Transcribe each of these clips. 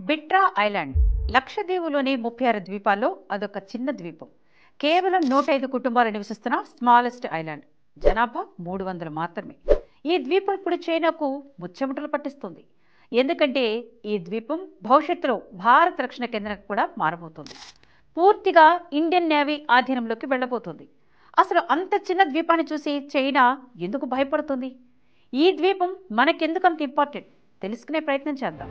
Bitra island లక్షద్వీపులోని 36 ద్వీపాల్లో అదొక చిన్న ద్వీపం. కేవలం 105 కుటుంబాలు నివసిస్తున్న స్మాలెస్ట్ ఐలాండ్. జనాభా 300 మాత్రమే. ఈ ద్వీపం ఇప్పుడు చైనాకు ముచ్చెమటలు పట్టిస్తుంది. ఎందుకంటే ఈ ద్వీపం భవిష్యత్తులో భారత రక్షణ కేంద్రం కూడా మారబోతుంది. పూర్తిగా ఇండియన్ నేవీ ఆధీనంలోకి వెళ్ళబోతుంది. అసలు అంత చిన్న ద్వీపాన్ని చూసి చైనా ఎందుకు భయపడుతుంది? ఈ ద్వీపం మనకెందుకు అంత ఇంపార్టెంట్ తెలుసుకునే ప్రయత్నం చేద్దాం.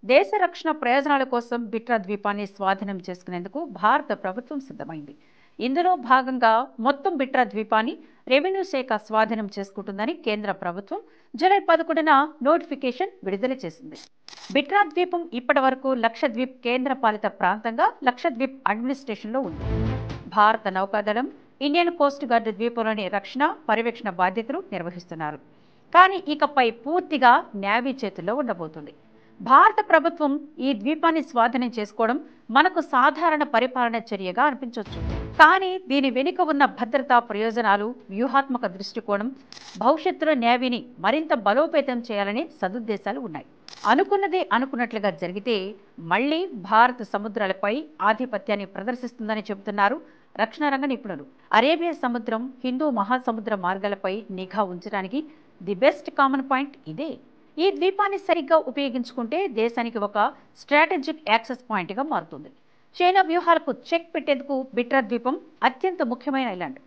దేశ రక్షణ ప్రయోజనాల కోసం బిట్రా ద్వీపాన్ని స్వాధీనం చేసుకునేందుకు భారత ప్రభుత్వం సిద్ధమైంది. ఇందులో భాగంగా మొత్తం బిట్రా ద్వీపాన్ని రెవెన్యూ శాఖ స్వాధీనం చేసుకుంటుందని కేంద్ర ప్రభుత్వం జూలై 11న నోటిఫికేషన్ విడుదల చేసింది. బిట్రా ద్వీపం ఇప్పటి వరకు లక్షద్వీప్ కేంద్ర పాలిత ప్రాంతంగా లక్షద్వీప్ అడ్మినిస్ట్రేషన్లో ఉంది. భారత నౌకాదళం, ఇండియన్ కోస్ట్ గార్డ్ ద్వీపంలోని రక్షణ పర్యవేక్షణ బాధ్యతలు నిర్వహిస్తున్నారు. కానీ ఇకపై పూర్తిగా నేవీ చేతుల్లో ఉండబోతుంది. భారత ప్రభుత్వం ఈ ద్వీపాన్ని స్వాధీనం చేసుకోవడం మనకు సాధారణ పరిపాలన చర్యగా అనిపించవచ్చు. కానీ దీని వెనుక ఉన్న భద్రతా ప్రయోజనాలు, వ్యూహాత్మక దృష్టికోణం, భవిష్యత్తులో నేవీని మరింత బలోపేతం చేయాలనే సదుద్దేశాలు ఉన్నాయి. అనుకున్నదే అనుకున్నట్లుగా జరిగితే మళ్లీ భారత సముద్రాలపై ఆధిపత్యాన్ని ప్రదర్శిస్తుందని చెబుతున్నారు రక్షణ రంగ నిపుణులు. అరేబియా సముద్రం, హిందూ మహాసముద్ర మార్గాలపై నిఘా ఉంచడానికి ది బెస్ట్ కామన్ పాయింట్ ఇదే. ఈ ద్వీపాన్ని సరిగ్గా ఉపయోగించుకుంటే దేశానికి ఒక స్ట్రాటజిక్ యాక్సెస్ పాయింట్గా మారుతుంది. చైనా వ్యూహాలకు చెక్ పెట్టేందుకు బిట్రా ద్వీపం అత్యంత ముఖ్యమైన ఐలాండ్.